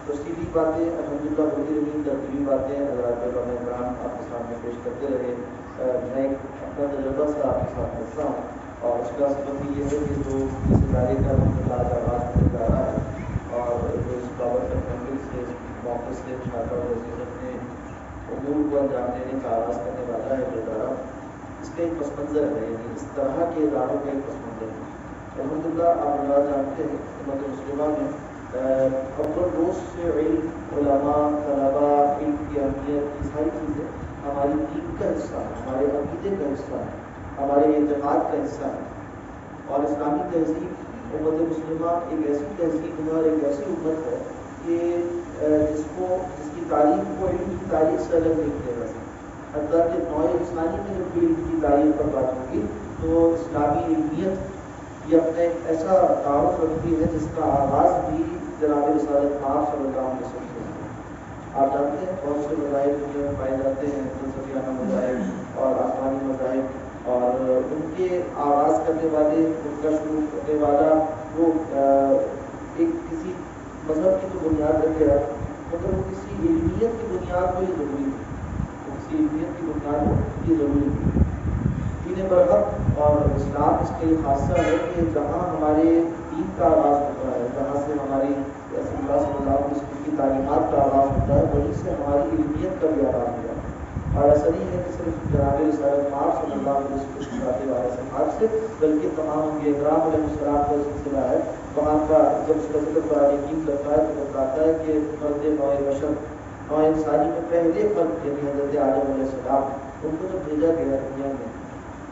تفصیلی باتیں الحمدللہ ہوتی رہی، ترتیبی باتیں حضرات علماء کرام آپ کے سامنے پیش کرتے رہے۔ میں اپنا تجربہ سے آپ کے ساتھ کرتا ہوں، اور اس کا سبب بھی یہ ہے کہ جو اس ادارے کا الحمدللہ آج آغاز ہونے جا رہا ہے، اور جو اس بابرکت محفل سے اس موقع سے انشاءاللہ العزیز اپنے امور کو انجام دینے کا آغاز کرنے والا ہے جو ادارہ، اس کا ایک پس منظر ہے، یعنی اس طرح کے اداروں کا ایک پس منظر ہے۔ الحمدللہ آپ اللہ جانتے ہیں امت مسلمہ میں اول روز سے علم، علماء، طلباء، علم کی اہمیت، یہ ساری چیزیں ہماری دین کا حصہ ہے، ہمارے عقیدے کا حصہ ہے، ہمارے اعتقاد کا حصہ ہے۔ اور اسلامی تہذیب امت مسلمہ ایک ایسی تہذیب ہے اور ایک ایسی امت ہے کہ جس کی تاریخ کو علم کی تاریخ سے الگ نہیں کیا جا سکتا۔ حتیٰ کہ نوع انسانی میں جب علم کی تاریخ پر بات ہوگی تو اسلامی علمیت یہ اپنا ایک ایسا تعارف رکھتی ہے جس کا آغاز بھی جناب رسالت آپ صلی اللہ علیہ وسلم سے ہے۔ آپ جانتے ہیں بہت سے مذاہب دنیا میں پائے جاتے ہیں، فلسفیانہ مذاہب اور آسمانی مذاہب، اور ان کے آغاز کرنے والے، ان کا شروع کرنے والا وہ ایک کسی مذہب کی تو بنیاد رکھے گا، مگر وہ کسی علمیت کی بنیاد کو یہ ضروری ہے، کسی علمیت کی بنیاد کو یہ ضروری ہے۔ دین برحق اور اسلام اس کا یہ خاصہ ہے کہ جہاں ہمارے دین کا آغاز ہوتا ہے، جہاں سے ہماری رسول اللہ صلی اللہ علیہ وسلم کی تعلیمات کا آغاز ہوتا ہے، وہیں سے ہماری علمیت کا بھی آغاز ہوتا ہے۔ اور ایسا نہیں ہے کہ صرف جناب رسالت آپ صلی اللہ علیہ وسلم سے، بلکہ تمام انبیاء کرام علیہ السلام کا سلسلہ ہے۔ وہاں کا جب اس کا ذکر قرآن حکیم کرتا ہے تو بتاتا ہے کہ فرد نوع بشر، نوع انسانی میں پہلے فرد یعنی حضرت آدم علیہ السلام، ان کو جب بھیجا گیا دنیا میں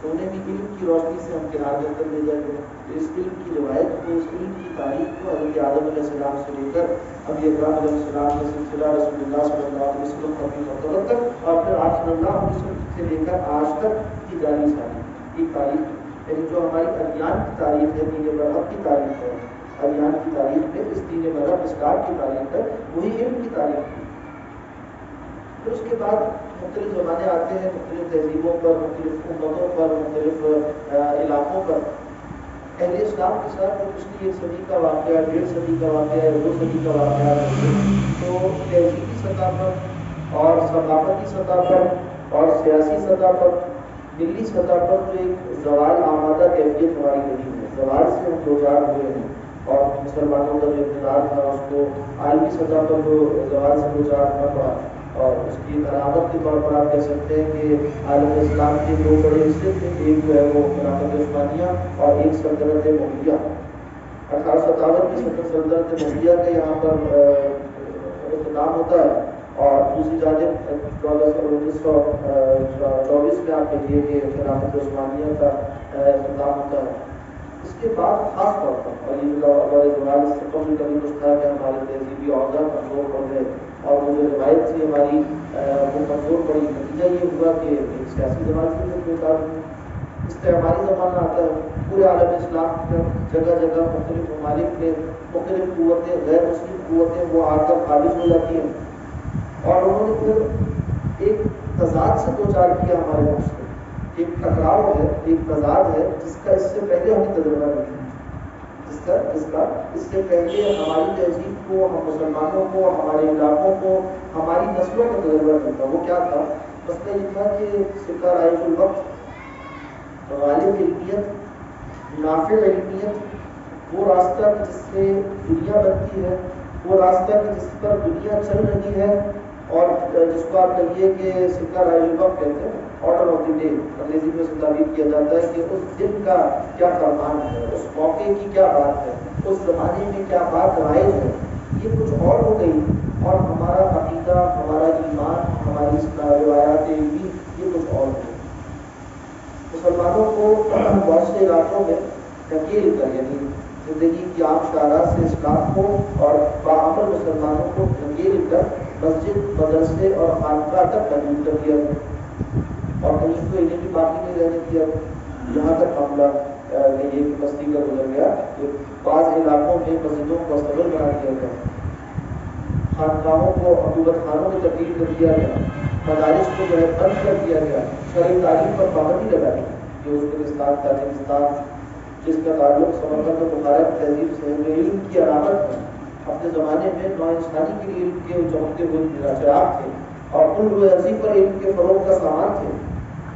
تو انہیں بھی علم کی روشنی سے ہمکنار کر کر بھیجا گیا۔ تو اس علم کی روایت کو، اس علم کی تاریخ کو حضرت آدم علیہ السلام سے لے کر انبیاء کرام علیہ السلام کا سلسلہ رسول اللہ صلی اللہ علیہ وسلم کی مرتبہ تک، اور پھر آپ صلی اللہ علیہ وسلم سے لے کر آج تک کی جاری ساری کی تاریخ، یعنی جو ہماری ادیان کی تاریخ ہے، دین برحق کی تاریخ ہے، ادیان کی تاریخ میں اس دین برحق اسلام کی تاریخ ہے، وہی علم کی تاریخ ہے۔ پھر اس کے بعد مختلف زمانے آتے ہیں، مختلف تہذیبوں پر، مختلف امتوں پر، مختلف علاقوں پر۔ اہل اسلام کے ساتھ جو پچھلی 1 صدی کا واقعہ، 1.5 صدی کا واقعہ، 2 صدی کا واقعہ ہے، تو تہذیبی سطح پر اور ثقافتی سطح پر اور سیاسی سطح پر، ملی سطح پر جو ایک زوال آمادہ کیفیت ہماری رہی ہے، زوال سے ہم دوچار ہوئے ہیں، اور مسلمانوں کا جو اقتدار تھا اس کو عالمی سطح پر جو زوال سے دوچار ہونا پڑا، اور اس کی علامت کے طور پر آپ کہہ سکتے ہیں کہ عالم اسلام کے 2 بڑے حصے تھے، ایک جو ہے وہ خلافت عثمانیہ اور ایک سلطنت مغلیہ۔ 1857 میں سلطنت مغلیہ کا یہاں پر اختتام ہوتا ہے، اور دوسری جانب 1924 میں آپ کہیے کہ خلافت عثمانیہ کا اختتام ہوتا ہے۔ اس کے بعد خاص طور پر اور یہ زوال اس سے قبل کبھی کچھ تھا کہ ہمارے تہذیبی اوضاع کمزور پڑ گئے، اور وہ جو روایت تھی ہماری وہ کمزور پڑی۔ نتیجہ یہ ہوا کہ ایک سیاسی زبان سے بےکار ہوئی، استعماری زمانہ آتا ہے، پورے عالم اسلام میں جگہ جگہ مختلف ممالک میں مختلف قوتیں، غیر مسلم قوتیں وہ آ کر قابض ہو جاتی ہیں، اور انہوں نے پھر ایک تضاد سے دوچار کیا ہمارے ملک سے، ایک ٹکراؤ ہے، ایک تضاد ہے جس کا اس سے پہلے ہمیں تجربہ نہیں تھا، جس کا اس سے پہلے ہماری تہذیب کو، ہم مسلمانوں کو، ہمارے علاقوں کو، ہماری نسلوں کا تجربہ نہیں تھا۔ وہ کیا تھا؟ مسئلہ یہ تھا کہ سکہ رائج الوقت، غالب علمیت، نافع علمیت، وہ راستہ جس سے دنیا بنتی ہے، وہ راستہ جس پر دنیا چل رہی ہے، اور جس کو آپ کہیے کہ سکہ رائج الوقت کہتے ہیں، آرڈر آف دی ڈے انگریزی میں سے تعبیر کیا جاتا ہے کہ اس دن کا کیا فرمان ہے، اس موقع کی کیا بات ہے، اس زمانے میں کیا بات رائج ہے، یہ کچھ اور ہو گئی، اور ہمارا عقیدہ، ہمارا ایمان، ہماری روایات علمی یہ کچھ اور ہو گئی۔ مسلمانوں کو بہت سے علاقوں میں ڈھکیل کر، یعنی زندگی کی عام شاہراہ سے اسلام کو اور باعمل مسلمانوں کو ڈھکیل کر مسجد، مدرسے اور خانقاہ تک محدود کر دیا گیا، اور کہیں تو انہیں بھی باقی نہیں رہنے دیا۔ یہاں تک معاملہ یہ بستی کا گزر گیا کہ بعض علاقوں میں مسجدوں کو استقبال بنا دیا گیا، خانقاہوں کو عقوبت خانوں میں تبدیل کر دیا گیا، مدارس کو جو ہے بند کر دیا گیا، شرعی تعلیم پر پابندی لگا دی۔ یہ ازبکستان، تاجکستان جس کا تعلق سمرقند و بخارا تہذیب سے ہے، جو علم کی علامت ہے، اپنے زمانے میں نو انسانی کے لیے علم کے چمکتے ہوئے چراغ تھے اور ان روئے عرضی پر علم کے فروغ کا سامان تھے.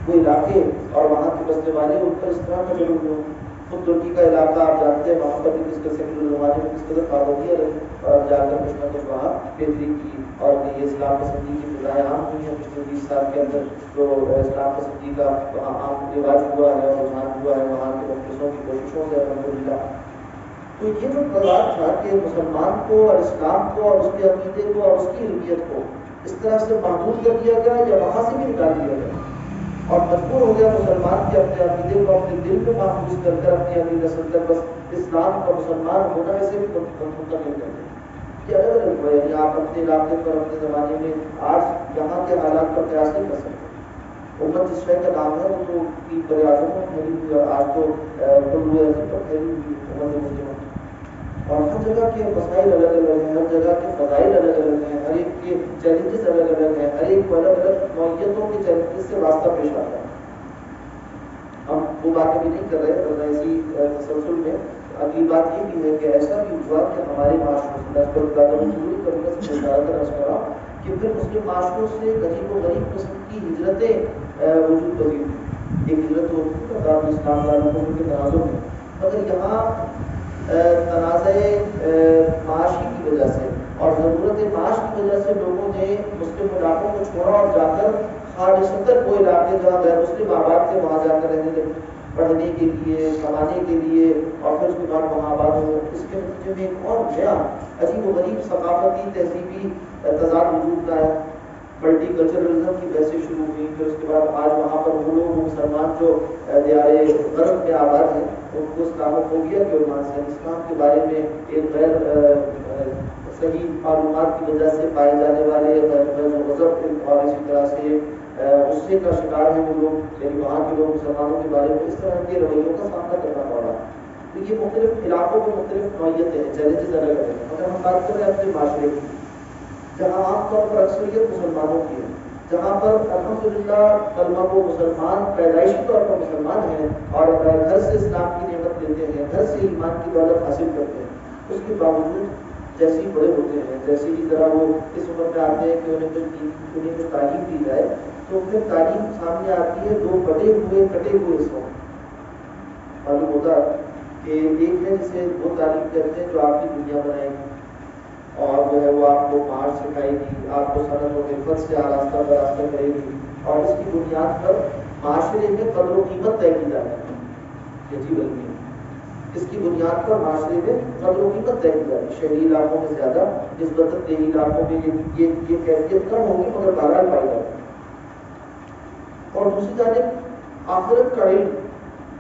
وہ علاقے اور وہاں کے بسنے والے ان پر اس طرح کا ظلم ہو. خود ترکی کا علاقہ آپ جانتے ہیں, وہاں پر بھی کس قدر سیکولر زمانے میں کس قدر پابندیاں رہی اور جا کر کچھ نہ کچھ وہاں بہتری کی اور یہ اسلام پسندی کی فضائیں عام ہوئی ہیں پچھلے 20 سال کے اندر. جو اسلام پسندی کا وہاں عام رواج ہوا ہے اور رجحان ہوا ہے وہاں کے مخلصوں کی کوششوں سے الحمدللہ. تو یہ جو قرار تھا کہ مسلمان کو اور اسلام کو اور اس کے عقیدے کو اور اس کی علمیت کو اس طرح سے محدود کر دیا گیا یا وہاں سے بھی نکال دیا گیا اور مجبور ہو گیا مسلمان کے اپنے عقیدے کو اپنے دل میں محفوظ کر کر اپنی اگلی نسل تک بس اسلام کا مسلمان ہونا ایسے بھی منتقل کر دیں کہ الگ الگ ہوا. یعنی آپ اپنے علاقے پر اپنے زمانے میں آج یہاں کے حالات پر قیاس نہیں کر سکتے. امت جس شے کا نام ہے وہ تو کی پریازوں میں پھیلی ہوئی اور آج تو کل ہوئے پر پھیلی ہوئی امت مسلمہ اور ہر جگہ کے مسائل الگ الگ ہیں, ہر جگہ کے فضائل الگ الگ ہیں, ہر ایک کے چیلنجز الگ الگ ہیں, ہر ایک کو الگ الگ نوعیتوں کے چیلنجز سے واسطہ پیش آتا ہے. ہم وہ باتیں بھی نہیں کر رہے پر ایسی تسلسل میں اگلی بات یہ بھی ہے کہ ایسا بھی ہوا کہ ہمارے معاشروں سے کہ پھر مسلم معاشروں سے غریب و غریب قسم کی ہجرتیں وجود پذیر تھیں. ایک ہجرت ہوتی ہے دار الاسلام والوں کے تناظر میں, مگر یہاں تنازع معاشی کی وجہ سے اور ضرورت معاش کی وجہ سے لوگوں نے مسلم علاقوں کو چھوڑا اور جا کر خالصتاً وہ علاقے جہاں غیر مسلم آباد تھے وہاں جا کر رہنے لگے, پڑھنے کے لیے, کمانے کے لیے اور پھر اس کے بعد وہاں آباد ہو. اس کے نتیجے میں ایک اور نیا عجیب و غریب ثقافتی تہذیبی تضاد وجود کا ہے. ملٹی کلچرلزم کی بحثیں شروع ہوئی. پھر اس کے بعد آج وہاں پر وہ لوگ مسلمان جو دیار غرب میں آباد ہیں ان کو اسلاموفوبیا کے عنوان سے اسلام کے بارے میں ایک غیر صحیح معلومات کی وجہ سے پائے جانے والے غضب اور اسی طرح سے غصے کا شکار ہیں وہ لوگ, یعنی وہاں کے لوگ مسلمانوں کے بارے میں اس طرح کے رویوں کا سامنا کرنا پڑ رہا ہے. تو یہ مختلف علاقوں میں مختلف نوعیتیں ہیں, چیلنجز الگ الگ ہیں. اگر ہم بات کریں اپنے معاشرے کی جہاں عام طور پر اکثریت مسلمانوں کی ہے, جہاں پر الحمدللہ کلمہ کو مسلمان پیدائشی طور پر مسلمان ہیں اور گھر سے اسلام کی نعمت لیتے ہیں, گھر سے ایمان کی دولت حاصل کرتے ہیں, اس کے باوجود جیسے ہی بڑے ہوتے ہیں جیسے ہی ذرا وہ اس عمر میں آتے ہیں کہ انہیں جو تعلیم دی جائے تو پھر تعلیم سامنے آتی ہے دو کٹے ہوئے حصوں. معلوم ہوتا کہ ایک ہے جسے وہ تعلیم کہتے ہیں جو آپ کی دنیا بنائے گی اور جو ہے وہ آپ کو مار سکھائے گی, آپ کو صنعت و حرفت سے آراستہ براستہ کرے گی اور اس کی بنیاد پر معاشرے میں قدر و قیمت طے کی جاتی ہے. جی بلکہ اس کی بنیاد پر معاشرے میں قدر و قیمت طے کی جاتی ہے. شہری علاقوں میں زیادہ نسبت دیہی علاقوں میں یہ کیفیت کم ہوگی مگر بہرحال پائی جاتی ہے. اور دوسری جانب آخرت کا علم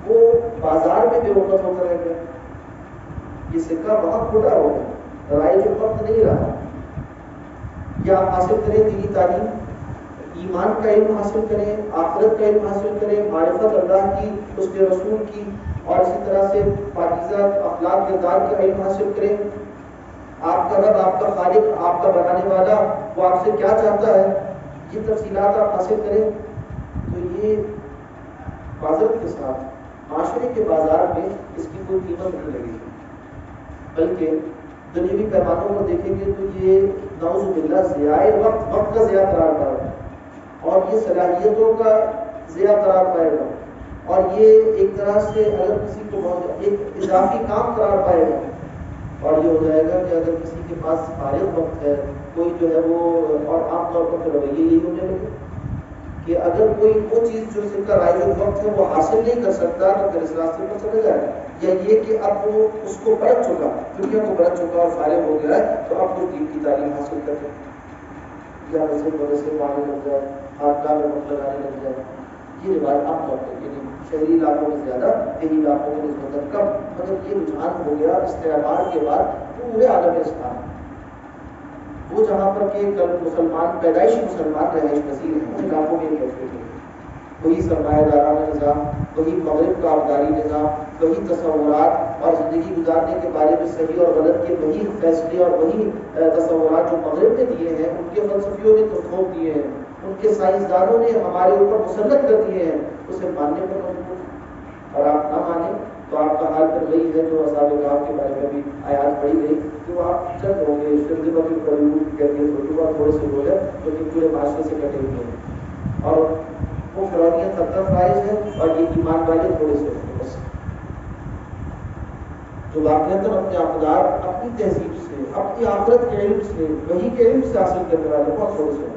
وہ بازار میں بے وقت ہو کر رہ گیا. یہ سکہ بہت بڑا ہو گیا, رائے جو وقت نہیں رہا. یا حاصل کریں دینی تعلیم, ایمان کا علم حاصل کریں, آخرت کا علم حاصل کریں, معرفت اللہ کی, اس کے رسول کی اور اسی طرح سے پاکیزہ اخلاق کردار کا علم حاصل کریں. آپ کا رب, آپ کا خالق, آپ کا بنانے والا وہ آپ سے کیا چاہتا ہے یہ تفصیلات آپ حاصل کریں. تو یہ معذرت کے ساتھ معاشرے کے بازار میں اس کی کوئی قیمت نہیں لگے گی, بلکہ دنیوی پیمانوں پر دیکھیں گے تو یہ نعوذ باللہ ضیاء وقت کا ضیاء قرار پائے گا اور یہ صلاحیتوں کا ضیاء قرار پائے گا اور یہ ایک طرح سے اگر کسی کو ایک اضافی کام قرار پائے گا اور یہ ہو جائے گا کہ اگر کسی کے پاس فارغ وقت ہے کوئی جو ہے وہ, اور عام طور پر رویے یہی ہونے لگے کہ اگر کوئی وہ چیز جو اس کا رائج وقت ہے وہ حاصل نہیں کر سکتا تو پھر اس راستے پر چلے جائے گا, یا یہ کہ اب وہ اس کو برت چکا, دنیا کو برت چکا اور فارغ ہو گیا ہے تو اب وہ دین کی تعلیم حاصل کر جائے یا مسجد مدرسے پانے لگ جائے, خانقاہ میں وقت لگانے لگ جائے. یہ روایت عام طور پر یعنی شہری علاقوں میں زیادہ, دیہی علاقوں میں نسبتاً کم, مگر یہ رجحان ہو گیا استعمار کے بعد پورے عالم اسلام. وہ جہاں پر کہ کل مسلمان پیدائشی مسلمان رہائش پذیر ہیں ان علاقوں میں کیفیت ہے. وہی سرمایہ دارانہ نظام, وہی مغرب کا افغانی نظام, وہی تصورات اور زندگی گزارنے کے بارے میں صحیح اور غلط کے وہی فیصلے اور وہی تصورات جو مغرب نے دیے ہیں, ان کے فلسفیوں نے تو تھوپ دیے ہیں, ان کے سائنسدانوں نے ہمارے اوپر مسلط کر دیے ہیں, اسے ماننے پر مجبور. اور آپ نہ مانیں تو آپ کا حال پھر وہی ہے جو اصحاب کہف کے بارے میں بھی آیات پڑھی گئی کہ وہ آپ چند ہوں گے شرذمہ کی قیود کی کیفیت ہوتی ہے، تھوڑے سے لوگ ہیں جو کہ پورے معاشرے سے کٹے ہوئے ہیں اور وہ فرعونیت تب تک فائز ہے اور یہ ایمان والے تھوڑے سے ہوتے ہیں بس، جو واقعات اپنے اقدار اپنی تہذیب سے اپنی آخرت کے علم سے وہی کے علم سے حاصل کرنے والے بہت تھوڑے سے ہوتے ہیں۔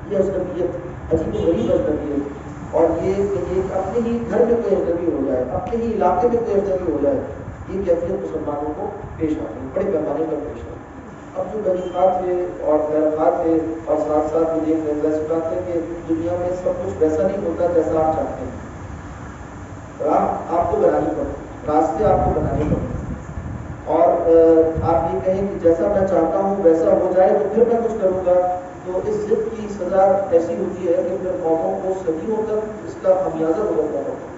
یہ اجنبیت عجیب و غریب اجنبیت، اور یہ اپنے ہی گھر میں کوئی اجنبی ہو جائے، اپنے ہی علاقے میں کوئی اجنبی ہو جائے، یہ کیفیت مسلمانوں کو پیش آتی ہے، بڑے پیمانے پر پیش آتی ہے۔ اب جو بنی خواہ تھے اور غیر خواہ تھے اور ساتھ ساتھ وہ دیکھ رہے ویسے بات ہے کہ دنیا میں سب کچھ ویسا نہیں ہوتا جیسا آپ چاہتے ہیں، راہ آپ کو بنانی پڑتی، راستے آپ کو بنانے پڑتے، اور آپ یہ کہیں کہ جیسا میں چاہتا ہوں ویسا ہو جائے تو پھر میں کچھ کروں گا، تو اس ضد کی سزا ایسی ہوتی ہے کہ پھر قوموں کو صدیوں تک اس کا خمیازہ بھگتنا ہوتا ہے۔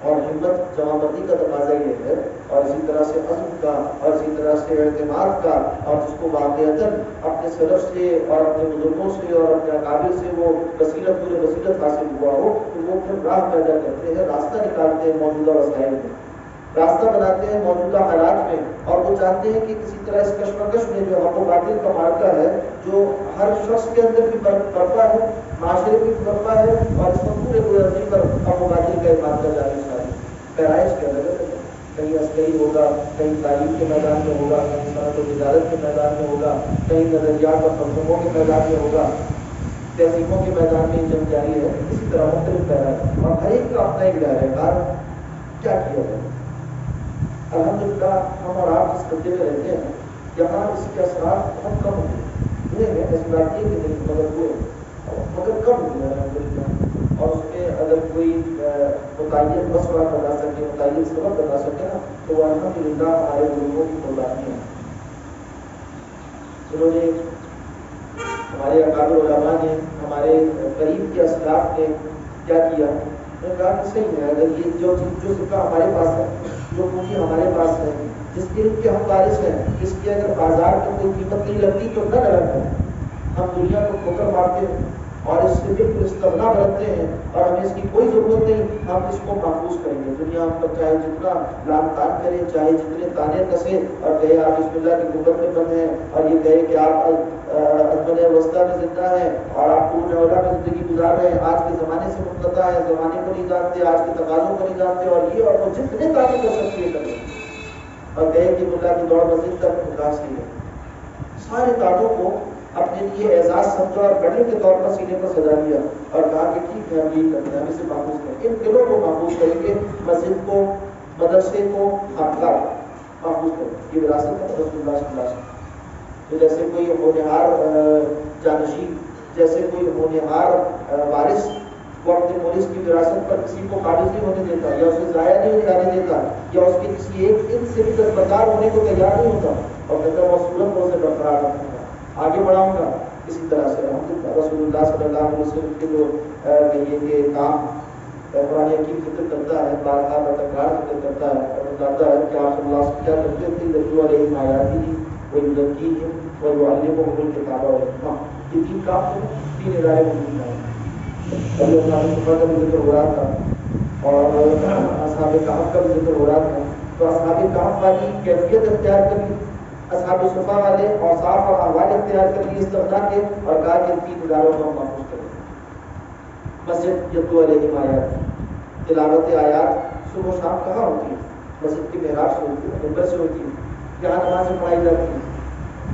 اور ہمت جمع بندی کا تقاضا یہ ہے، اور اسی طرح سے عزم کا اور اسی طرح سے اعتماد کا، اور جس کو واقعتاً اپنے سلف سے اور اپنے بزرگوں سے اور اپنے اکابر سے وہ بصیرت پورے بصیرت حاصل ہوا ہو، تو وہ پھر راہ پیدا کرتے ہیں، راستہ نکالتے ہیں موجودہ وسائل میں، راستہ بناتے ہیں موجودہ حالات میں، اور وہ چاہتے ہیں کہ کسی طرح اس کشمکش میں جو حق و باطل کا معرکہ ہے جو ہر شخص کے اندر بھی برپا ہے، معاشرے میں بھی برپا ہے، اور اس میں پورے گزرنے پر حق و باطل کا معرکہ جاری ساری پیرائش کے اندر کہیں عسکری ہوگا، کہیں تعلیم کے میدان میں ہوگا، کہیں صنعت و تجارت کے میدان میں ہوگا، کہیں نظریات اور فلسفوں کے میدان میں ہوگا، تہذیبوں کے میدان میں جنگ جاری ہے، اسی طرح مختلف پیرائش، اور ہر ایک کا اپنا ایک دائرہ کار کیا کیا جائے۔ الحمدللہ ہم اور آپ جس خطے میں رہتے ہیں یہاں اس کے اثرات بہت کم ہوئے ہیں، ایسی بات نہیں کہ نہیں مگر ہوئے مگر کم ہوئے ہیں الحمدللہ، اور اس میں اگر کوئی متعین مسئلہ بتا سکے، متعین سبب بتا سکے نا، تو وہ الحمدللہ ہمارے لوگوں کی قربانی ہے، جنہوں نے ہمارے اکابر علماء نے ہمارے قریب کے اسلاف نے کیا کیا، میں نے کہا کہ صحیح ہے، اگر یہ جو سکہ ہمارے پاس ہے، جو پونجی ہمارے پاس ہے، جس علم کے ہم وارث ہیں، جس کی اگر بازار میں کوئی قیمت نہیں لگتی تو نہ لگا، ہم دنیا کو ٹھوکر مارتے ہیں اور اس سے بالکل استغنا برتتے ہیں اور ہمیں اس کی کوئی ضرورت نہیں، ہم اس کو محفوظ کریں گے، دنیا ہم پر چاہے جتنا لام تان کرے، چاہے جتنے تانے کسے اور کہے آپ بسم اللہ کی غربت میں بند ہیں، اور یہ کہے کہ آپ ازمن وسطیٰ میں زندہ ہیں اور آپ قرون اولیٰ میں زندگی گزار رہے ہیں، آج کے زمانے سے منقطع ہے، زمانے کو نہیں جانتے، آج کے تقاضوں کو نہیں جانتے، اور یہ اور وہ جتنے تانے کر سکتے ہیں کریں، اور کہے کہ ملا کی دوڑ مسجد تک خاص نہیں ہے، سارے تانوں کو اپنے لیے اعزاز سمجھا اور میڈل کے طور پر سینے پر سجا لیا اور کہا کہ ٹھیک ہے ہم یہی کرتے ہیں، ہم اسے محفوظ کریں، ان دلوں کو محفوظ کریں گے، مسجد کو، مدرسے کو، خانقاہ محفوظ کریں، یہ وراثت ہے رسول اللہ صلی اللہ علیہ وسلم۔ تو جیسے کوئی ہونہار جانشین، جیسے کوئی ہونہار وارث، وہ اپنے مورث کی وراثت پر کسی کو قابض نہیں ہونے دیتا، یا اسے ضائع نہیں جانے دیتا، یا اس کے کسی ایک ان سے بھی دستبردار ہونے کو تیار نہیں ہوتا، اور کہتا ہے صورت کو اسے برقرار رکھوں گا، آگے بڑھاؤں گا۔ اسی طرح سے رسول اللہ صلی اللہ علیہ وسلم کے جو کہیے کہ کام قرآن حکیم ذکر کرتا ہے، بارہا بتکرار ذکر کرتا ہے اور بتاتا ہے کہ آپ صلی اللہ علیہ وسلم کیا کرتے تھے، یتلو علیہم آیاتہ ویزکیہم ویعلمہم الکتاب والحکمہ، یہ تین کام تھے، تین ادارے موجود ہیں۔ ابھی اصحاب صفا کا بھی ذکر ہو رہا تھا اور اصحاب کہف کا بھی ذکر ہو رہا تھا، تو اصحاب کہف والی کیفیت اختیار کری، اصحاب صفا والے اوصاف اور احوال اختیار کر لی استغنا کے، اور کہا کہ تین اداروں کو ہم محفوظ کریں۔ مسجد یتلو علیہم آیات، تلاوت آیات صبح و شام کہاں ہوتی ہے؟ مسجد کی محراب سے ہوتی ہے، ممبر سے ہوتی ہے، جہاں نمازیں پڑھائی جاتی ہیں،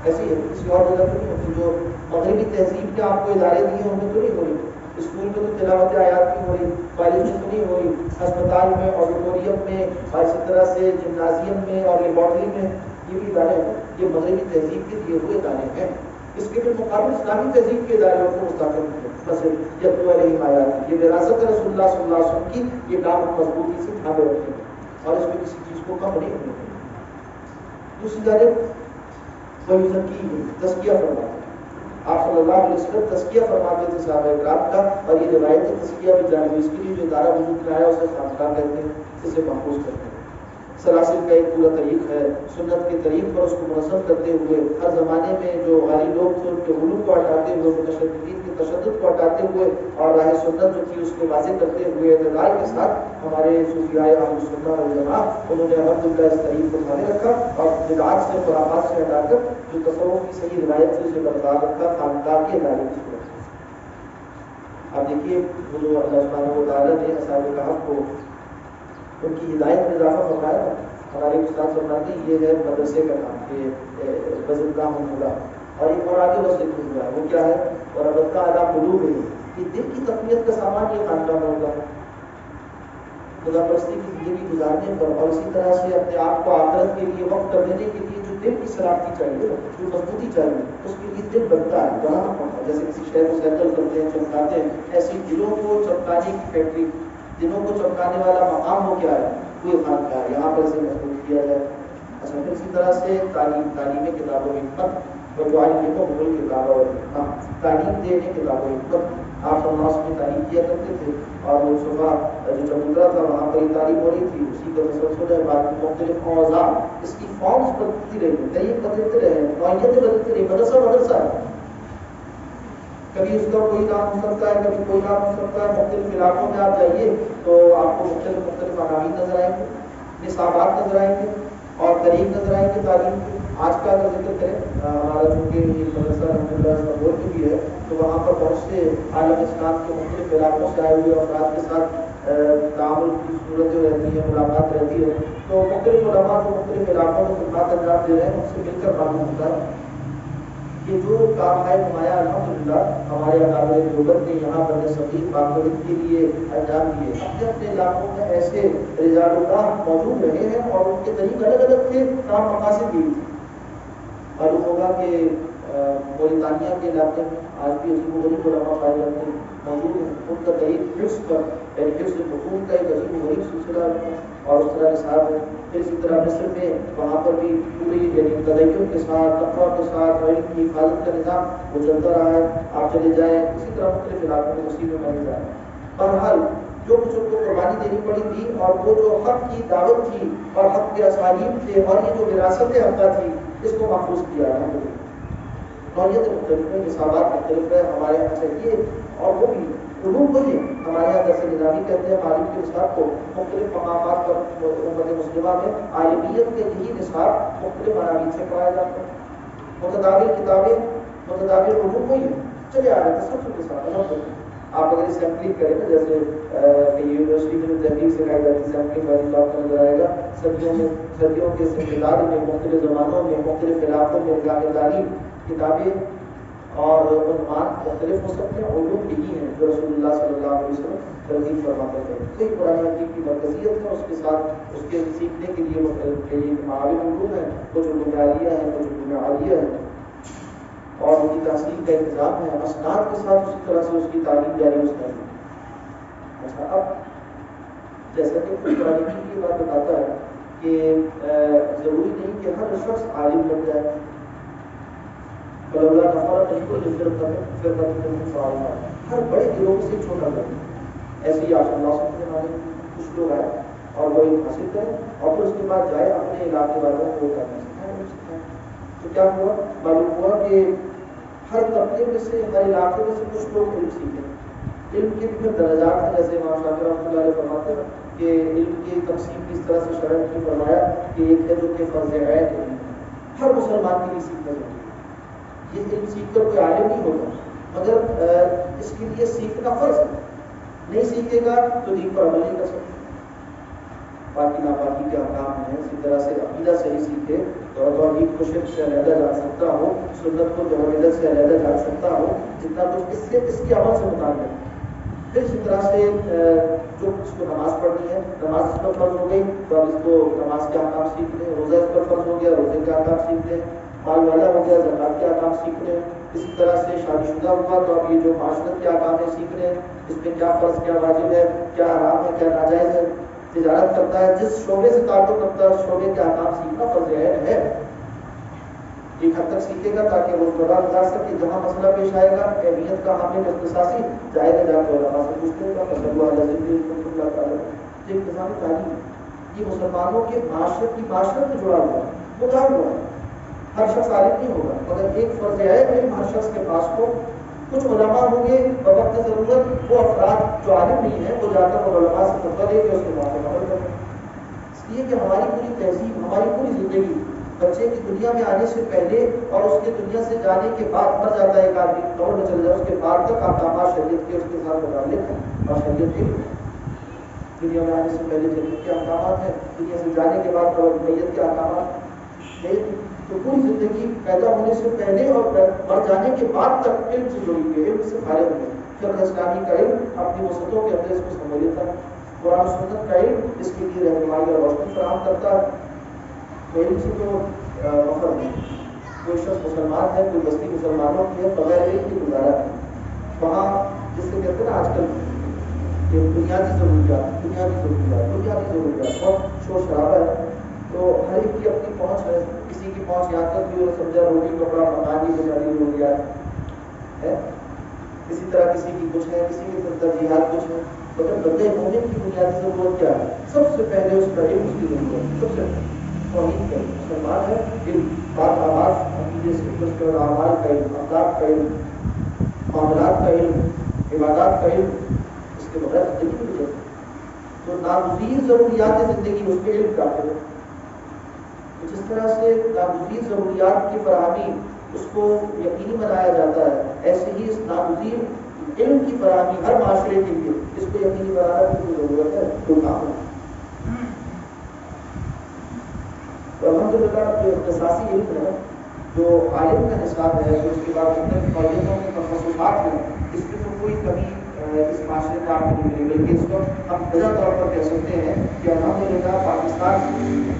ایسی ہے کسی اور جگہ تو نہیں ہوتی۔ جو مغربی تہذیب کے آپ کو ادارے دیے ہیں ان میں تو نہیں ہو رہی، اسکول میں تو تلاوت آیات کی ہو رہی، کالج میں تو نہیں ہو رہی، ہسپتال میں، آڈیٹوریم میں، اور اسی طرح سے جمنازیم میں اور لیبارٹری میں، یہ بھی ادارے ہیں، یہ مغربی تہذیب کے دیے ہوئے ادارے ہیں۔ اس کے بالمقابل اسلامی تہذیب کے اداروں کو مستقل ہیں، مسجد یتلو علیہم آیات، یہ وراثت ہے رسول اللہ صلی اللہ علیہ وسلم کی، یہ کام مضبوطی سے تھامے رکھیں اور اس میں کسی چیز کو کم نہیں ہونے دیں۔ دوسری جانب ویزکیہم، تزکیہ فرماتے ہیں، آپ صلی اللہ علیہ وسلم تزکیہ فرماتے تھے صحابہ کرام کا، اور یہ روایت تزکیہ بھی جانب اس کے لیے جو ادارہ وجود میں آیا اسے خانقاہ کہتے ہیں، اسے محفوظ کرتے ہیں۔ سلاسل کا ایک پورا طریق ہے، سنت کے طریق پر اس کو منظم کرتے ہوئے ہر زمانے میں جو غالی لوگ تھے ان کے غلو کو ہٹاتے ہوئے، متشددین کے تشدد کو ہٹاتے ہوئے اور راہ سنت جو تھی اس کو واضح کرتے ہوئے اعتدال کے ساتھ ہمارے صوفیاء اہل سنت والجماعت انہوں نے الحمدللہ اس طریق کو دھیان رکھا اور بدعات سے خرافات سے ہٹا کر جو تصوف کی صحیح روایت سے اسے برقرار رکھا، خانقاہ کے ادارے کی صورت میں۔ آپ دیکھیے وہ جو اللہ سبحانہ و تعالیٰ نے اصحاب کہف کو ان کی ہدایت میں اضافہ فرمایا نا، ہمارے استاد فرماتے ہیں یہ ہے مدرسے کا نام کہ بزرگاہ ہوگا، اور ایک اور آگے بس ذکر ہوا ہے وہ کیا ہے، اور ابدا ادا قلوب ہے کہ دل کی تقویت کا سامان یہ خانقاہ میں ہوگا، خدا پرستی کی زندگی گزارنے پر اور اسی طرح سے اپنے آپ کو آخرت کے لیے وقت کر دینے کے لیے جو دل کی سلامتی چاہیے، جو مضبوطی چاہیے، اس کے لیے دل بنتا ہے، بنانا پڑتا ہے۔ جیسے کسی شہر کو سیٹل کرتے ہیں، چمکاتے ہیں، ایسی دلوں کو چمکانے کی فیکٹری، دلوں کو چمکانے والا مقام ہو کیا ہے، وہ خانقاہ ہے، یہاں پر اسے مضبوط کیا جائے۔ اچھا، پھر اسی طرح سے تعلیم کتاب و حکمت اور کتاب و حکمت، تعلیم دینے کتاب و حکمت۔ آپ صلی اللہ علیہ وسلم تعلیم کیا کرتے تھے اور وہ صبح جو چبوترا تھا وہاں پر یہ تعلیم ہو رہی تھی، اسی کا تسلسل ہے، بعد میں مختلف اوزار اس کی فارمز بدلتی رہی، طریق بدلتے رہے، نوعیتیں بدلتی رہی، مدرسہ مدرسہ ہے، کبھی اس کا کوئی نام ہو سکتا ہے، کبھی کوئی نام ہو سکتا ہے۔ مختلف علاقوں میں آپ جائیے تو آپ کو مختلف عناوین نظر آئیں گے، نصابات نظر آئیں گے اور طریق نظر آئیں گے تعلیم کے۔ آج کا اگر ذکر کریں ہمارا چونکہ یہ مدرسہ الحمدللہ استنبول میں بھی ہے تو وہاں پر بہت سے عالم اسلام کے مختلف علاقوں سے آئے ہوئے افراد کے ساتھ تعامل کی صورتیں رہتی ہیں، ملاقات رہتی ہے، تو مختلف علماء جو مختلف علاقوں میں خدمات انجام دے رہے ہیں ان سے مل کر معلوم ہوتا ہے کہ جو کام ہے نمایاں الحمدللہ ہمارے اکابر دیوبند نے یہاں بر صغیر باقاعدگی کے لیے انجام دیے، اپنے اپنے علاقوں میں ایسے رجال اللہ موجود رہے ہیں اور ان کے طریق الگ الگ تھے، کام مقاصد بھی تھے۔ معلوم ہوگا کہ موریتانیہ کے علاقے میں آج بھی عجیب و غریب علماء پائے جاتے ہیں، موجود ہیں، ان کا طریق حفظ پر یعنی حفظ مفہوم کا ایک عجیب و غریب سلسلہ اور اس طرح نصاب ہے۔ پھر اسی طرح مصر میں وہاں پر بھی پوری یعنی تدین کے ساتھ، تقویٰ کے ساتھ علم کی حفاظت کا نظام وہ چلتا رہا ہے، آپ چلے جائیں اسی طرح مختلف علاقوں میں اسی میں مانے جائیں۔ بہرحال جو کچھ ان کو قربانی دینی پڑی تھی اور وہ جو حق کی دعوت تھی اور حق کے اسالیب تھے اور یہ جو وراثت حقہ تھی اس کو محفوظ کیا ہے۔ نوعیت مختلف ہے، نصابات مختلف ہے، ہمارے یہاں چاہیے اور وہ بھی علوم وہی ہمارے یہاں درس نظامی کہتے ہیں، عالم کے نصاب کو مختلف مقامات پر امت مسلمہ میں عالمیت کے یہی نصاب مختلف عناوین سے پڑھایا جاتا ہے۔ متداول کتابیں، متداول علوم وہی ہے، چلے آ رہے ہیں سب کے ساتھ الحمدللہ۔ آپ اگر سیمپلنگ کریں نا، جیسے یونیورسٹی میں تحقیق سکھائی جاتی ہے، سیمپلنگ والی تو آپ کو نظر آئے گا صدیوں کے امتداد میں مختلف زمانوں میں مختلف علاقوں میں نظام تعلیم کتابیں اور عنوان مختلف ہو سکتے ہیں، علوم یہی ہیں جو رسول اللہ صلی اللہ علیہ وسلم ترغیب فرماتے ہیں۔ کوئی قرآن حکیم کی مرکزیت ہے، اس کے ساتھ اس کے سیکھنے کے لیے مختلف کئی معاون علوم ہیں، کچھ علوم عالیہ ہیں، کچھ علوم عالیہ ہیں اور ان کی تحصیل کا انتظام ہے، اسناد کے ساتھ اسی طرح سے اس کی تعلیم جاری اس میں۔ اچھا، اب جیسا کہ قرآن حکیم کی بات بتاتا ہے کہ ضروری نہیں کہ ہر شخص عالم بن جائے، فلولا نفر نہیں کو ہر بڑے گروہ سے چھوٹا کر ایسے ہی آپ صلی اللہ علیہ وسلم کے معنی کچھ لوگ آئے اور وہ علم حاصل کریں اور پھر اس کے بعد جائے اپنے علاقے والوں کو کرنا سکھائیں۔ تو کیا ہوا، معلوم ہوا کہ ہر طبقے میں سے، ہر علاقے میں سے کچھ لوگ علم سیکھیں۔ علم کے بھی پھر درجات ہیں، جیسے امام شافعی رحمۃ اللہ علیہ فرماتے ہیں کہ علم کی تقسیم کس طرح سے شرع کی فرمایا کہ ایک ہے جو کہ فرض عین ہے، ہر مسلمان کے لیے سیکھنا ضروری ہے۔ یہ علم سیکھ کر کوئی عالم نہیں ہوتا، مگر اس کے لیے سیکھنا فرض ہے، نہیں سیکھے گا تو دین پر عمل نہیں کر سکتا۔ باقی ناپاکی کے احکام ہیں، اسی طرح سے عقیدہ صحیح سیکھے تو توحید کو شرک سے علیحدہ جان سکتا ہو، سنت کو توحید سے علیحدہ جان سکتا ہو، جتنا کچھ اس کے عمل سے متعلق ہے۔ پھر اسی طرح سے جو اس کو نماز پڑھنی ہے، نماز اس پر فرض ہو گئی تو اب اس کو نماز کے احکام سیکھ لیں، روزہ اس پر فرض ہو گیا، روزے کے احکام سیکھ لیں، مال والا ہو گیا، زکات کے احکام سیکھ لیں۔ اسی طرح سے شادی شدہ ہوا تو اب یہ جو معاشرت کے احکام ہے سیکھ لیں، اس میں کیا فرض کیا واجب ہے، کیا حرام ہے کیا ناجائز ہے۔ تجارت کرتا ہے، جس شعبے سے تعلق رکھتا ہے اس شعبے کے احکام سیکھنا فرض عین ہے، ایک حد تک سیکھے گا تاکہ وہ روزگار گزار سکے، جہاں مسئلہ پیش آئے گا اہمیت کا حامل اختصاصی جائے گا، جا کے علماء سے پوچھ لے گا، اللہ تعالیٰ ایک نظام تعلیم۔ یہ مسلمانوں کے معاشرت کی معاشرت سے جڑا ہوا ہے، وہ کہاں ہوا ہے. ہر شخص عالم نہیں ہوگا، مگر ایک فرض ہے کہ ہر شخص کے پاس کو کچھ علماء ہوں گے بوقت ضرورت، وہ افراد جو عالم نہیں ہیں وہ جا کر وہ علماء سے فتویٰ لے کے اس کے بعد عمل کریں. اس لیے کہ ہماری پوری تہذیب، ہماری پوری زندگی بچے کی دنیا میں آنے سے پہلے اور اس کے دنیا سے جانے کے بعد مر جاتا ہے ایک آدمی، قبر میں چل جائے، اس کے بعد تک احکامات شریعت کے اس کے ساتھ متعلق ہیں اور شریعت کے دنیا میں آنے سے پہلے جنت کے احکامات ہیں، دنیا سے جانے کے بعد میت کے احکامات ہیں. تو پوری زندگی پیدا ہونے سے پہلے اور مر جانے کے بعد تک علم سے جڑی ہوئی ہے، علم سے فارغ ہے. فقہ اسلامی کا علم اپنی وسعتوں کے اندر اس کو سمجھ لیتا ہے، قرآن و سنت کا علم اس کے لیے رہنمائی اور روشنی فراہم کرتا ہے. تو علم سے تو مفر نہیں، کوئی شخص مسلمان ہے، کوئی بستی مسلمانوں کی ہے، بغیر علم کی گزارا ہے. وہاں جس سے کہتے ہیں نا آج کل کہ بنیادی ضروریات بہت شور شرابہ ہے، تو ہر ایک کی اپنی پہنچ ہے. کسی کی پہنچ یہاں تک بھی وہ سمجھا روٹی کپڑا مکان کی بنیادی ضروریات ہے، اسی طرح کسی کی کچھ ہے، کسی کی ترجیحات کچھ ہے. مگر بندے مومن کی بنیادی ضرورت کیا ہے؟ سب سے پہلے اس کا علم، اس کی ضرورت سب سے توحید کا علم. مسلمان ہے علم، بات آواز عقیدے سے اعمال کا علم، اخلاق کا علم، معاملات کا علم، عبادات کا علم، اس کے بغیر زندگی نہیں گزرتی. تو ناگزیر ضروریات زندگی اس کے علم کافی ہے. جس طرح سے ناگزیر ضروریات کی فراہمی اس کو یقینی بنایا جاتا ہے، ایسے ہی اس ناگزیر علم کی فراہمی ہر معاشرے کے لیے اس کو یقینی بنانا کی ضرورت ہے. تو کام ہے. تو الحمدللہ جو اختصاصی علم ہے، جو عالم کا نصاب ہے، جو اس کے بعد مختلف کالجوں کے تخصصات ہیں، اس کی تو کوئی کمی اس معاشرے میں آپ کو نہیں ملے. بلکہ اس وقت ہم بجا طور پر کہہ سکتے ہیں کہ الحمدللہ پاکستان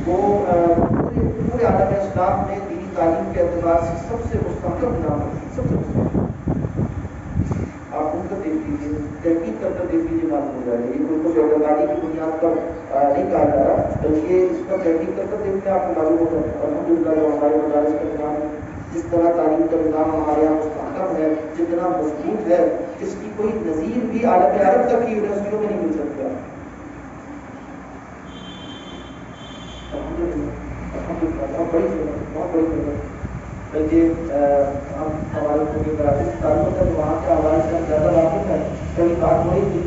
کو پورے عالم اسلام میں دینی تعلیم کے اعتبار سے سب سے مستحکم نظام ہے. سب سے مستحکم آپ ان کو دیکھ لیجیے، تحقیق کر دیکھ لیجیے، معلوم ہو جائے گا. یہ کوئی اعتباری کی بنیاد پر نہیں کہا جا رہا، بلکہ اس پر تحقیق کر دیکھنے آپ کو معلوم ہوگا. الحمدللہ جو ہمارے مدارس کا نظام ہے، جس طرح تعلیم کا نظام ہمارے یہاں مستحکم ہے، جتنا مضبوط ہے، اس کی کوئی نظیر بھی عالم عرب تک کی یونیورسٹیوں میں نہیں مل سکتا. بہت بڑی ضرورت. بلکہ ہم ہمارے تعلق ہے وہاں کے حوالے سے ہم زیادہ واقف ہیں. کبھی بات ہوئی تھی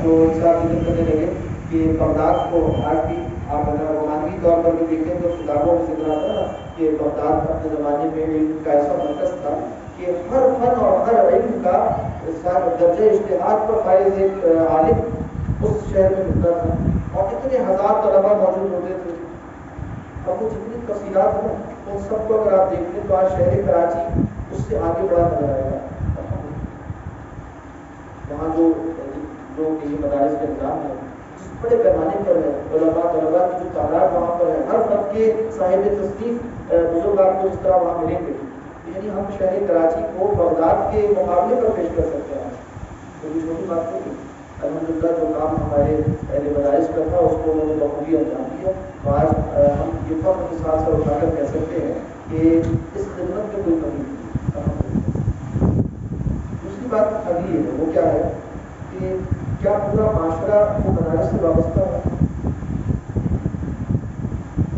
تو اس کا ذکر کرنے لگے کہ بغداد کو آج بھی آپ اگر روحانی طور پر بھی دیکھیں تو کتابوں میں ذکر آتا ہے کہ بغداد اپنے زمانے میں علم کا ایسا مرکز تھا کہ ہر فن اور ہر علم کا درجہ اشتہاد پر فائز ایک عالم اس شہر میں ملتا تھا، اور اتنے ہزار طلبا موجود ہوتے تھے. اب وہ جتنی تفصیلات ہوں ان سب کو اگر آپ دیکھ لیں تو آج شہر کراچی اس سے آگے بڑھا نظر آئے گا. وہاں جو یہ مدارس کا نظام ہے بڑے پیمانے پر ہے، علماء طلباء کی جو تعداد وہاں پر ہے، ہر فرد کے صاحب تصنیف بزرگ آپ کو اس طرح وہاں ملیں گے. یعنی ہم شہر کراچی کو بغداد کے مقابلے پر پیش کر سکتے ہیں. تو یہ چھوٹی بات نہیں. الحمدللہ جو کام ہمارے اہل مدارس کا تھا اس کو انہوں نے بخوبی انجام دیا. تو آج ہم یہ فخر کے ساتھ سے اٹھا کر کہہ سکتے ہیں کہ اس خدمت میں کوئی کمی نہیں. دوسری بات اگلی ہے، وہ کیا ہے کہ کیا پورا معاشرہ وہ مدارس سے وابستہ ہے؟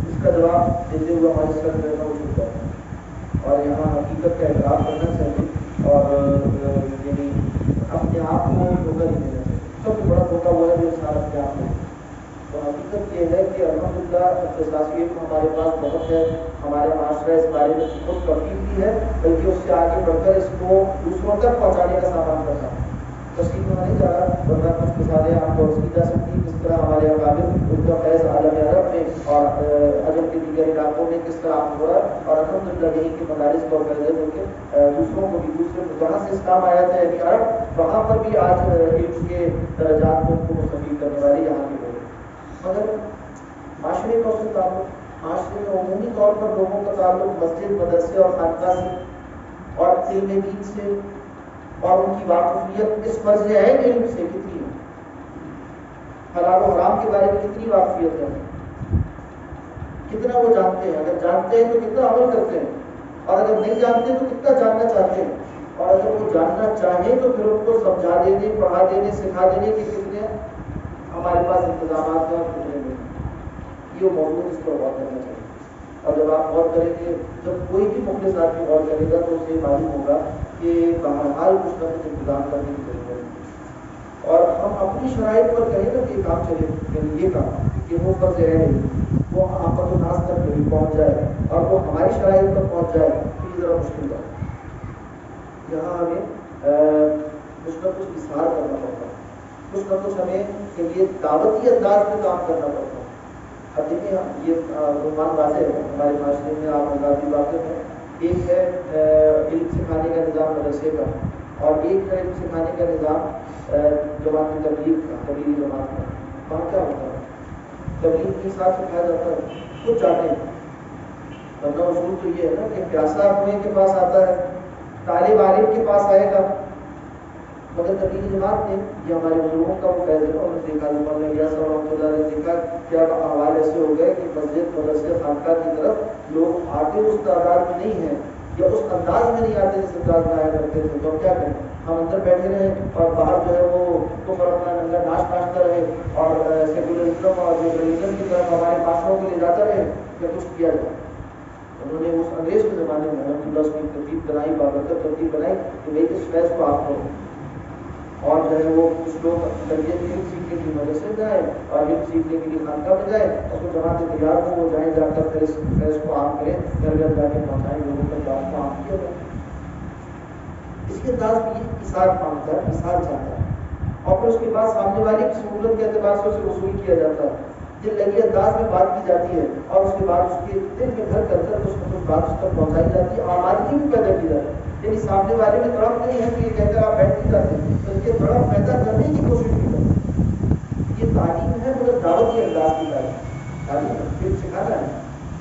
اس کا جواب دیتے ہوئے ہمارے سر رہنا ہو چکا ہے، اور یہاں حقیقت کا اعتراف کرنا چاہیے اور یعنی اپنے آپ کو دھوکہ نہیں دینا چاہیے. سب سے بڑا دھوکہ ہوا ہے جو انسان اپنے آپ کو. تو حقیقت یہ ہے کہ الحمدللہ اختصاصی علم ہمارے پاس بہت ہے. ہمارا معاشرہ اس بارے میں خود ترغیب بھی ہے، بلکہ اس سے آگے بڑھ کر اس کو دوسروں تک پہنچانے کا سامان کرنا ہے. تفصیل میں نہیں جا رہا، ورنہ کچھ مثالیں آپ کو کی جا سکتی ہیں. کس طرح ہمارے اکابر ان کا فیض عالم عرب میں اور عجم کے دیگر علاقوں میں کس طرح آپ ہوا، اور الحمدللہ یہیں کے مدارس کو فیض ہو کے دوسروں کو بھی، دوسرے جہاں سے اسلام آیا تھا یعنی عرب، وہاں پر بھی آج علم کے درجات کو مستفید کرنے والے یہاں کے لوگ. مگر معاشرے کا اس سے تعلق، معاشرے میں عمومی طور پر لوگوں کا تعلق مسجد، مدرسے اور خانقاہ سے اور علم دین سے اور ان کی واقفیت اس فرض عین علم سے کتنی ہے؟ حلال و حرام کے بارے میں کتنی واقفیت ہے؟ کتنا وہ جانتے ہیں؟ اگر جانتے ہیں تو کتنا عمل کرتے ہیں؟ اور اگر نہیں جانتے تو کتنا جاننا چاہتے ہیں؟ اور اگر وہ جاننا چاہیں تو پھر ان کو سمجھا دینے، پڑھا دینے، سکھا دینے کے کتنے ہمارے پاس انتظامات ہیں اور کتنے نہیں. یہ موضوع اس پر غور کرنا چاہیے. اور جب آپ غور کریں گے، جب کوئی بھی مخلص آدمی غور کرے گا تو اسے معلوم ہوگا کہ بہرحال کچھ نہ کچھ انتظام کرنے کی ضرورت ہے. اور ہم اپنی شرائط پر کہیں نا کہ یہ کام چلے، یعنی یہ کام کہ وہ فرض ہے وہ آفت و ناس تک کبھی پہنچ جائے اور وہ ہماری شرائط پر پہنچ جائے تو یہ ذرا مشکل بات ہے. یہاں ہمیں کچھ نہ کچھ اظہار کرنا پڑتا ہے، کچھ نہ کچھ ہمیں یہ دعوتی انداز میں کام کرنا پڑتا ہے. اب دیکھیں یہ عنوان واضح ہے ہمارے معاشرے میں، آپ آزادی واقع ہے. ایک ہے علم سکھانے کا نظام مدرسے کا، اور ایک ہے علم سکھانے کا نظام جماعت تبلیغ کا، تبلیغی جماعت کا. وہاں کیا ہوتا ہے؟ تبلیغ کے ساتھ سکھایا جاتا ہے، خود جاتے ہیں. ورنہ اصول تو یہ ہے نا کہ پیاسا کنویں کے پاس آتا ہے، طالب عالم کے پاس آئے گا. مگر تبلیغی جماعت نے، یہ ہمارے بزرگوں کا وہ فیض ہے، انہوں نے دیکھا مولانا الیاس رحمۃ اللہ نے دیکھا کیا احوال ایسے ہو گئے کہ مسجد مدرسے خانقاہ کی طرف لوگ آتے اس تعداد میں نہیں ہیں یا اس انداز میں نہیں آتے جس انداز میں آیا کرتے تھے. تو کیا کریں؟ ہم اندر بیٹھے رہے اور باہر جو ہے وہ کفر اپنا ننگا ناشتا رہے اور سیکولرزم اور لیبرلزم کی طرف ہمارے معاشروں کو لے جاتا رہے یا کچھ کیا جائے. انہوں نے اس انگریز کے زمانے میں الحمد للہ اس کی ترتیب بنائی، بابرکت ترتیب بنائی کہ بھائی اس فیض کو آپ کرو. اور جو ہے وہ کچھ لوگ تربیت علم سیکھنے کے لیے مدرسے جائیں اور علم سیکھنے کے لیے خانقاہ میں جائیں، اور جو جماعت تیار ہو وہ جائیں، جا کر پھر اس فیض کو عام کریں، گھر گھر جا کے پہنچائیں، لوگوں تک بات کو عام کیا جائے. اس کے انداز میں یہ اثار مانگتا ہے، اثار چاہتا ہے. اور پھر اس کے بعد سامنے والے کی سہولت کے اعتبار سے اسے وصول کیا جاتا ہے. دل لگی انداز میں بات کی جاتی ہے اور اس کے بعد اس کے دل میں گھر کر کر اس کو کچھ بات اس تک پہنچائی جاتی ہے، آمادگی بھی پیدا کی جاتی ہے. یعنی سامنے والے میں تڑپ نہیں ہے کہ یہ کہہ کر آپ بیٹھ نہیں جاتے، بلکہ تڑپ پیدا کرنے کی کوشش بھی کرتے. یہ تعلیم ہے مگر دعوت کی انداز کی تعلیم ہے، سکھانا ہے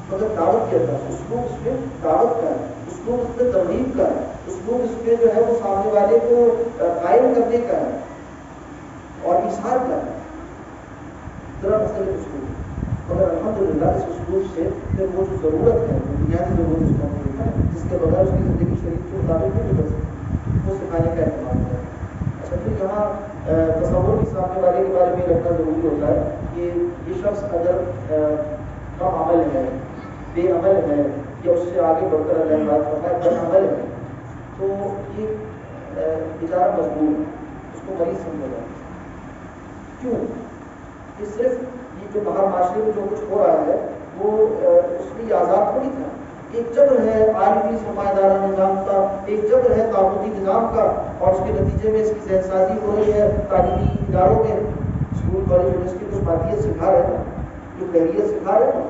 مگر دعوت کی انداز. اسلوب اس میں دعوت کا ہے، اسلوب اس میں ترغیب کا ہے، اسلوب اس میں جو ہے وہ سامنے والے کو قائم کرنے کا ہے اور اظہار کا ہے. ذرا مسئلے اسلوب مگر الحمدللہ اس اسلوب سے پھر وہ جو ضرورت ہے، وہ بنیادی ضرورت اس کا ہے جس کے بغیر اس کی زندگی شریف کے مطابق نہیں گزر سکتی، وہ سکھانے کا اہتمام ہے. اچھا پھر یہاں تصور بھی سامنے والے کے بارے میں رکھنا ضروری ہوتا ہے کہ یہ شخص اگر کم عمل ہے، بے عمل ہے یا اس سے آگے بڑھ کر اللہ بات کرتا ہے بد عمل ہے تو یہ بیچارہ مجبور ہے، اس کو مریض سمجھا جاتا ہے. کیوں؟ کہ صرف یہ جو باہر معاشرے میں جو کچھ ہو رہا ہے وہ اس میں یہ آزاد تھوڑی تھا. ایک جبر ہے عالمی سرمایہ دارانہ نظام کا، ایک جبر ہے طاغوتی نظام کا، اور اس کے نتیجے میں اس کی ذہن سازی ہو رہی ہے تعلیمی اداروں میں. اسکول کالج یونیورسٹی کو باتیت سکھا رہے ہیں، جو خیریت سکھا رہے ہیں،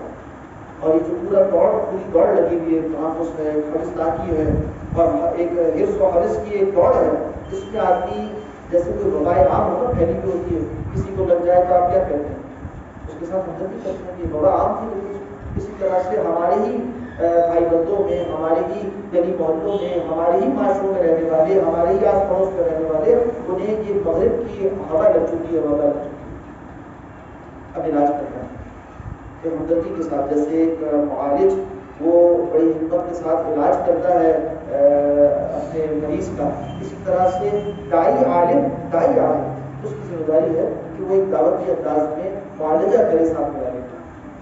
اور یہ جو پوری دوڑ لگی ہوئی ہے، تحفظ ہے، حفظ تاکی ہے اور ایک حرص و حرص کی ایک دوڑ ہے. اس میں آدمی جیسے کوئی وبائے عام ہونا پھیلی ہوئی ہوتی ہے، کسی کو لگ جائے تو آپ کیا کہتے ہیں؟ اس کے ساتھ ہمدردی کرتے ہیں. یہ وبا عام تھی، لیکن اسی طرح سے ہمارے ہی بھائی بندوں میں، ہمارے ہی گلی محلوں میں، ہمارے ہی معاشروں میں رہنے والے، ہمارے ہی آس پڑوس میں رہنے والے، انہیں یہ مغرب کی ہوا لگ چکی ہے، وبا لگ چکی ہے. اب علاج کرنا ہے کہ ہمدردی کے ساتھ، جیسے ایک معالج وہ بڑی ہمت کے ساتھ علاج کرتا ہے اپنے مریض کا، اسی طرح سے دائی عالم اس کی ذمہ داری ہے کہ وہ ایک دعوتی انداز میں معالجہ کرے سامنے والے کا.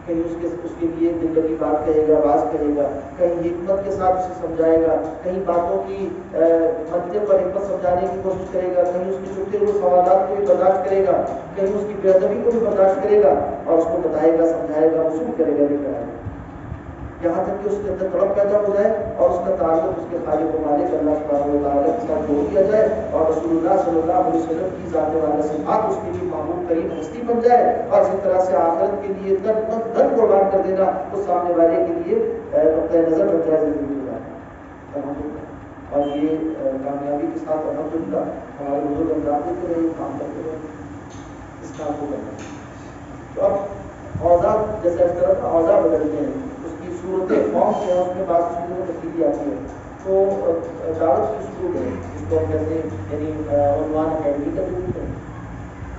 کہیں اس کے لیے دل لگی بات کہے گا، باز کہے گا، کہیں حکمت کے ساتھ اسے سمجھائے گا، کہیں باتوں کی منطق پر حکمت سمجھانے کی کوشش کرے گا، کہیں اس کے چھوٹے ہوئے سوالات کو بھی برداشت کرے گا، کہیں اس کی بے ادبی کو بھی برداشت کرے گا اور اس کو بتائے گا، سمجھائے گا، وصول کرے گا، لے کر آئے گا، یہاں تک کہ اس کے اندر تڑپ پیدا ہو جائے اور اس کا تعلق اس کے خالق و مالک اللہ سبحانہ و تعالیٰ کے ساتھ جوڑ دیا جائے اور رسول اللہ صلی اللہ علیہ وسلم کی ذات والا صفات اس کے لیے معمول ترین ہستی بن جائے. اور اسی طرح سے آخرت کے لیے دن قربان کر دینا تو سامنے والے کے لیے نقطۂ نظر بن جائے زندگی کا. اور یہ کامیابی کے ساتھ الحمدللہ ہمارے بزرگ انجام دیتے رہے، کام کرتے رہے، اس کام کو کرنا. تو اب اوضاع جیسے اس طرح کا اوضاع بدلتے ہیں، صورتیں قوم کے ہیں، اس میں بعض چیزوں میں تبدیلی آتی ہے. تو دعوت کی اسلوب ہے جس کو ہم کہتے ہیں، یعنی عنوان اکیڈمی کا جو ہے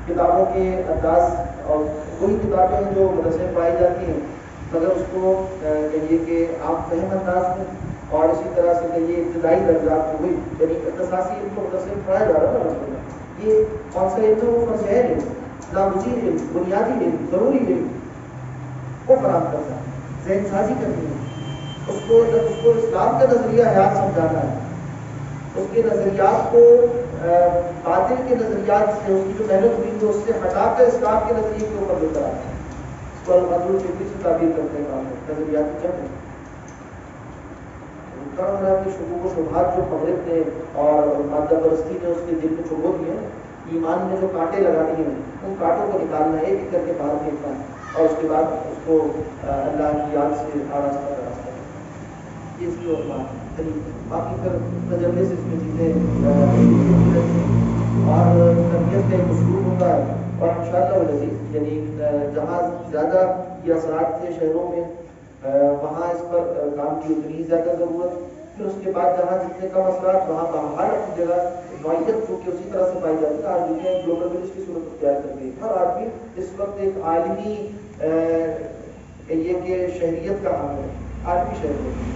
کتابوں کے انداز، اور وہی کتابیں ہیں جو مدرسے میں پڑھائی جاتی ہیں مگر اس کو کہیے کہ آپ فہم انداز میں، اور اسی طرح سے کہیے ابتدائی درجات میں ہوئی، یعنی اختصاصی علم کو مدرسے میں پڑھایا جا رہا ہے نا. یہ کون سا علم ہے؟ وہ فرض ہے علم، نامزید علم، بنیادی علم، ضروری علم. وہ فراہم کرنا ہے، ذہن سازی کرنی ہے، اس کو اسلام کا نظریہ حیات سمجھانا ہے، اس کے نظریات کو باطل کے نظریات سے، اس کی جو محنت ہوئی ہے اس سے ہٹا کر اسلام کے نظریے کے اوپر لے کر آنا ہے. اس کو المدر الفکری سے تعبیر کرتے ہیں نظریاتی جنگ. کے شکوک و شبہات جو مغرب نے اور مادہ پرستی نے اس کے دل میں چبو دیے ہیں، ایمان میں جو کانٹے لگانے ہیں ان کانٹوں کو نکالنا ہے، ایک ایک کر کے باہر پھینکنا ہے اور اس کے بعد اس کو اللہ کی یاد سے آراستہ کراستہ کرنا. یہ اس کی اور بات ہے. باقی پھر تجربے سے اس میں چیزیں اور تربیت کا ایک اسلوب ہوتا ہے. اور انشاءاللہ العزیز یعنی جہاں زیادہ یہ اثرات تھے شہروں میں وہاں اس پر کام کی اتنی ہی زیادہ ضرورت. پھر اس کے بعد جہاں جتنے کم اثرات وہاں بہرحال اپنی جگہ نوعیت جو کہ اسی طرح سے پائی جاتی ہے. آج دنیا گلوبل ولیج کی صورت اختیار کر گئی. ہر آدمی اس وقت ایک عالمی یہ کہ شہریت کا حامل ہے، عالمی شہریت.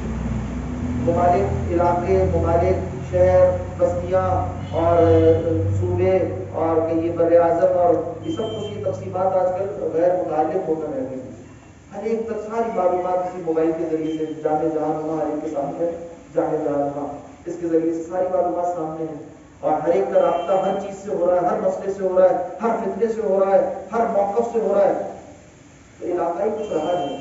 ممالک علاقے، ممالک شہر، بستیاں اور صوبے اور یہ بر اعظم اور یہ سب کچھ یہ تقسیمات آج کل غیر متعلق ہو کر رہ گئی. ہر ایک تک ساری معلومات اسی موبائل کے ذریعے سے جامع جہاں ہر ایک کے سامنے جامع جہاں اس کے ذریعے سے ساری معلومات سامنے ہیں اور ہر ایک کا رابطہ ہر چیز سے ہو رہا ہے، ہر مسئلے سے ہو رہا ہے، ہر فتنے سے ہو رہا ہے، ہر موقف سے ہو رہا ہے. تو علاقائی کچھ رہا نہیں.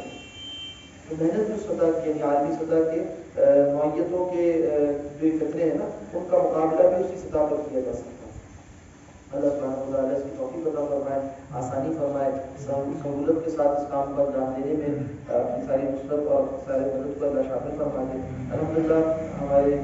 تو محنت جو سطح کی یعنی عالمی سطح کے نوعیتوں کے جو فتنے ہیں نا ان کا مقابلہ بھی اسی سطح پر کیا جا سکتا ہے. اللہ سبحانہ و تعالیٰ اس کی توفیق عطا فرمائے، آسانی فرمائے، سہولت کے ساتھ اس کام کو انجام دینے میں اپنی ساری نصرت اور سارے مدد کو اللہ شامل فرما دے. الحمدللہ ہمارے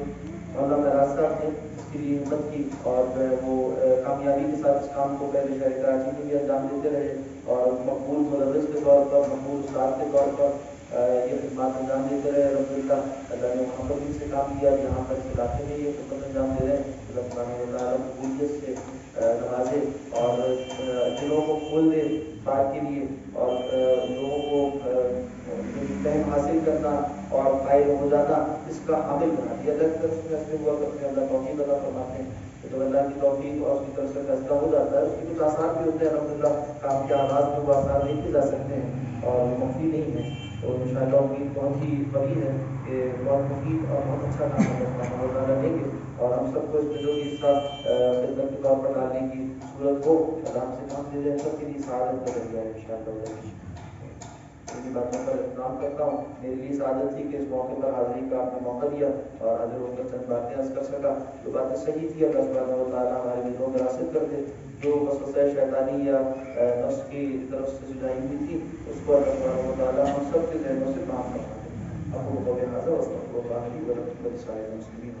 مولانا معراج صاحب نے اس کے لیے ہمت کی اور وہ کامیابی کے ساتھ اس کام کو پہلے شہر کراچی میں بھی انجام دیتے رہے اور مقبول مدرس کے طور پر، مقبول استاد کے طور پر یہ خدمات انجام دیتے رہے. الحمدللہ اللہ نے محمد سے کام کیا، جہاں پر اس علاقے میں یہ خدمت انجام دے رہے ہیں. اللہ سبحانہ و تعالیٰ قبولیت سے نوازے اور دلوں کو کھول دے بات کے لیے اور لوگوں کو فہم حاصل کرنا اور قائل ہو جانا اس کا حامل بنا دیا. اللہ کی طرف سے فیصلے ہوا کرتے ہیں، اللہ توفیق عطا فرماتے ہیں. تو اللہ کی توفیق اور اس کی طرف سے فیصلہ ہو جاتا ہے. اس کے کچھ آثار بھی ہوتے ہیں الحمدللہ، کام کے آغاز میں وہ آثار دیکھے جا سکتے ہیں اور مفید نہیں ہے. تو انشاءاللہ امید بہت ہی قوی ہے کہ بہت مفید اور بہت اچھا کام اللہ تعالیٰ دیں گے اور ہم سب کو اس میں جو بھی حصہ خدمت کے طور پر ڈالنے کی صورت ہو اللہ ہم سے کام دے دیں. سب کے لیے سعادت کا ذریعہ ہے انشاءاللہ. کی باتوں پر احترام کرتا ہوں. میرے لیے سعادت تھی کہ اس موقع پر حاضری کا آپ نے موقع دیا اور حاضر ہو کر چند باتیں عرض کر سکا. جو باتیں صحیح تھی اللہ سبحانہ و تعالیٰ ہمارے دلوں میں راسخ کر دے. جو وسوسہ شیطانی یا نفس کی طرف سے سجائی ہوئی تھی اس کو اللہ سبحانہ و تعالیٰ ہم سب کے ذہنوں سے کام کروا دے. اقول قولی ھذا واستغفر اللہ لي ولكم ولسائر المسلمين.